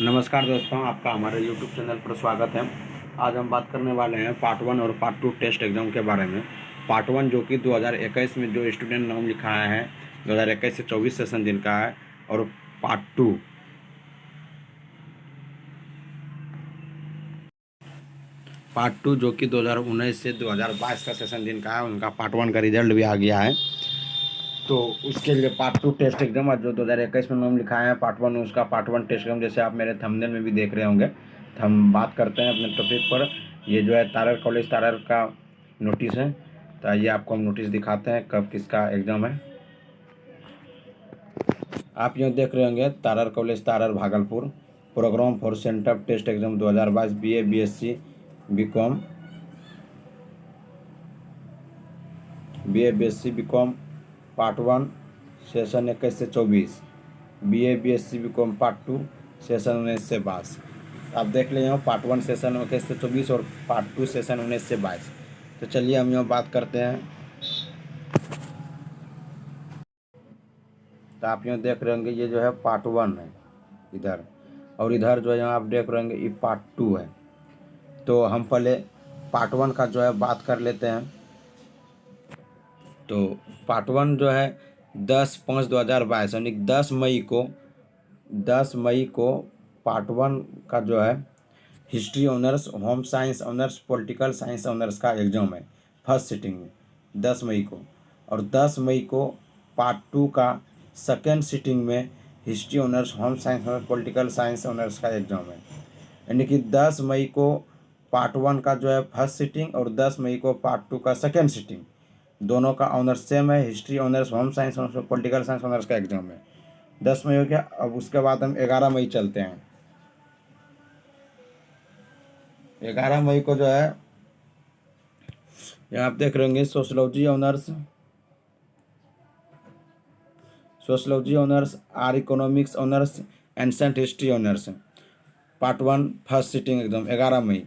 नमस्कार दोस्तों, आपका हमारे यूट्यूब चैनल पर स्वागत है। आज हम बात करने वाले हैं पार्ट 1 और पार्ट 2 टेस्ट एग्ज़ाम के बारे में। पार्ट 1 जो कि 2021 में जो स्टूडेंट नाम लिखाया है 2021 से 24 सेशन जिनका है, और पार्ट 2 जो कि 2019 से 2022 का सेशन जिनका है, उनका पार्ट 1 का रिजल्ट भी आ गया है। तो उसके लिए पार्ट 2 टेस्ट एग्जाम जो 2021 में नाम लिखाया है पार्ट 1, उसका पार्ट 1 टेस्ट एग्जाम जैसे आप मेरे थंबनेल में भी देख रहे होंगे। तो हम बात करते हैं अपने टॉपिक पर। ये जो है तारर कॉलेज तारर का नोटिस है। तो आइए आपको हम नोटिस दिखाते हैं कब किसका एग्ज़ाम है। आप यहाँ देख रहे होंगे तारर कॉलेज तारर Bhagalpur, program for center test exam 2022 BA BSc BCom BA BSc BCom part 1 session 21 से 24, BA BSc BCom part 2 session 19 से 22। आप देख ले यहाँ पार्ट 1 सेशन 21 से 24 और पार्ट 2 सेशन 19 से 22। तो चलिए हम यहाँ बात करते हैं। तो आप यहाँ देख रहे होंगे ये जो है पार्ट 1 है इधर, और इधर जो है यहाँ आप देख रहे होंगे ये पार्ट 2 है। तो हम पहले पार्ट 1 का जो है बात कर लेते हैं। तो पार्ट 1 जो है 10/5/2022 यानी 10 मई को पार्ट 1 का जो है history honours, home science honours, political science honours का एग्ज़ाम है फर्स्ट सिटिंग में 10 मई को। और 10 मई को पार्ट 2 का सेकेंड सिटिंग में history honours, home science honours, political science honours का एग्ज़ाम है। यानी कि 10 मई को पार्ट 1 का जो है फर्स्ट सिटिंग और 10 मई को पार्ट 2 का सेकेंड सिटिंग, दोनों का ऑनर्स सेम है। History honours, home science honours, political science honours का एग्ज़ाम है। 10 मई हो गया। अब उसके बाद हम 11 मई चलते हैं। 11 मई को जो है यहाँ आप देख रहे होंगे sociology honours, or economics honours, ancient history honours part 1 first sitting exam 11 मई।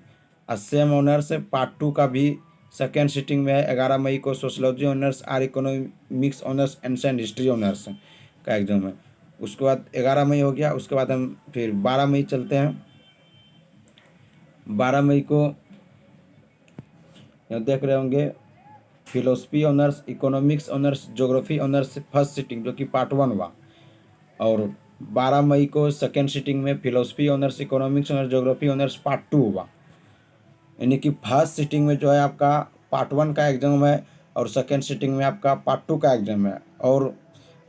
और सेम ऑनर्स पार्ट 2 का भी सेकेंड सिटिंग में है 11 मई को। Sociology honours, or economics honours, ancient history honours का एग्जाम है। उसके बाद 11 मई हो गया। उसके बाद हम फिर 12 मई चलते हैं। 12 मई को यहाँ देख रहे होंगे philosophy honours, economics honours, geography honours first sitting जो कि पार्ट 1 हुआ। और 12 मई को सेकेंड सिटिंग में philosophy honours, economics honours, geography honours part 2 हुआ। यानी कि फर्स्ट सिटिंग में जो है आपका पार्ट 1 का एग्ज़ाम है और सेकेंड सिटिंग में आपका पार्ट 2 का एग्ज़ाम है, और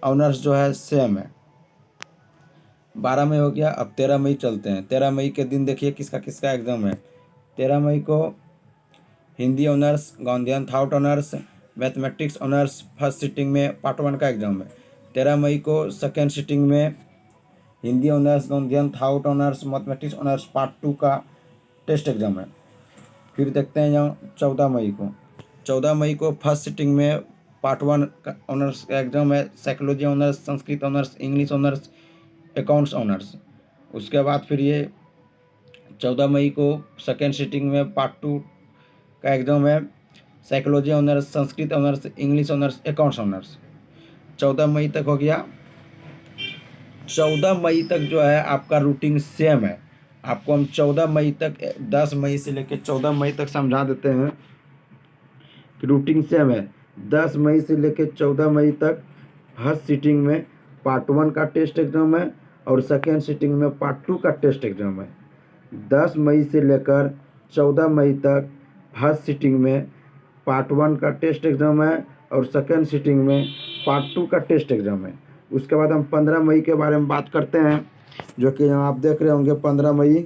ऑनर्स जो है सेम है। 12 मई हो गया। अब 13 मई चलते हैं। 13 मई के दिन देखिए किसका किसका एग्ज़ाम है। 13 मई को Hindi honours, Gandhian thought honours, mathematics honours first sitting में पार्ट 1 का एग्ज़ाम है। 13 मई को सेकेंड सिटिंग में Hindi honours, Gandhian thought honours, mathematics honours part 2 का टेस्ट एग्ज़ाम है। फिर देखते हैं यहाँ 14 मई को। 14 मई को फर्स्ट सिटिंग में पार्ट 1 का ऑनर्स का एग्ज़ाम है। Psychology honours, Sanskrit honours, English honours, accounts honours. उसके बाद फिर ये 14 मई को सेकेंड सिटिंग में पार्ट 2 का एग्ज़ाम है। Psychology honours, Sanskrit honours, English honours, accounts honours. 14 मई तक हो गया। 14 मई तक जो है आपका रूटीन सेम है। आपको हम 14 मई तक 10 मई से लेकर 14 मई तक समझा देते हैं कि रूटीन सेम है। 10 मई से लेकर 14 मई तक फर्स्ट सिटिंग में पार्ट 1 का टेस्ट एग्ज़ाम है और सेकेंड सिटिंग में पार्ट 2 का टेस्ट एग्ज़ाम है। 10 मई से लेकर 14 मई तक फर्स्ट सिटिंग में पार्ट 1 का टेस्ट एग्ज़ाम है और सेकेंड सिटिंग में पार्ट 2 का टेस्ट एग्ज़ाम है। उसके बाद हम 15 मई के बारे में बात करते हैं, जो कि यहाँ आप देख रहे होंगे 15 मई।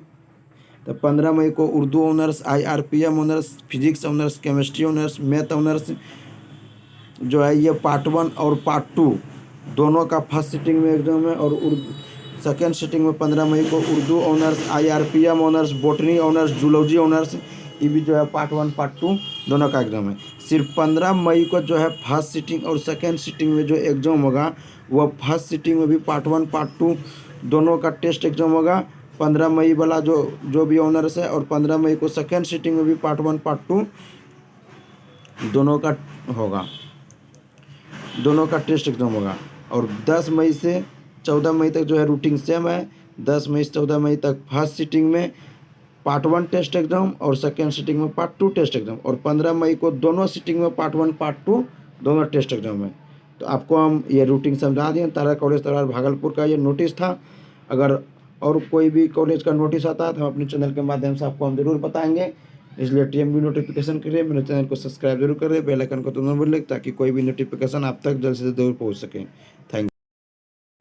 तो 15 मई को Urdu honours, IRPM honours, physics honours, chemistry honours, math honours जो है ये पार्ट 1 और पार्ट 2 दोनों का फर्स्ट सिटिंग में एग्ज़ाम है। और सेकेंड सिटिंग में 15 मई को Urdu honours, IRPM honours, botany honours, zoology honours, ये भी जो है पार्ट 1 पार्ट 2 दोनों का एग्ज़ाम है। सिर्फ 15 मई को जो है फर्स्ट सिटिंग और सेकेंड सिटिंग में जो एग्ज़ाम होगा वह फर्स्ट सिटिंग में भी पार्ट 1 पार्ट 2 दोनों का टेस्ट एग्ज़ाम होगा। 15 मई वाला जो भी ऑनर्स है, और 15 मई को सेकेंड सिटिंग में भी पार्ट 1 पार्ट 2 दोनों का होगा, दोनों का टेस्ट एग्ज़ाम होगा। और 10 मई से 14 मई तक जो है रूटीन सेम है। 10 मई से 14 मई तक फर्स्ट सिटिंग में पार्ट 1 टेस्ट एग्जाम और सेकेंड सिटिंग में पार्ट 2 टेस्ट एग्जाम, और 15 मई को दोनों सिटिंग में पार्ट 1 पार्ट 2 दोनों टेस्ट एग्जाम है। तो आपको हम ये रूटीन समझा दिए। तारा कॉलेज तलवार भागलपुर का ये नोटिस था। अगर और कोई भी कॉलेज का नोटिस आता है तो हम अपने चैनल के माध्यम से आपको हम जरूर बताएंगे। इसलिए टीएमबी नोटिफिकेशन के लिए मेरे चैनल को सब्सक्राइब जरूर करें, बेल आइकन को तुरंत बोलें ताकि कोई भी नोटिफिकेशन आप तक जल्द से जल्द पहुँच सके। Thank you.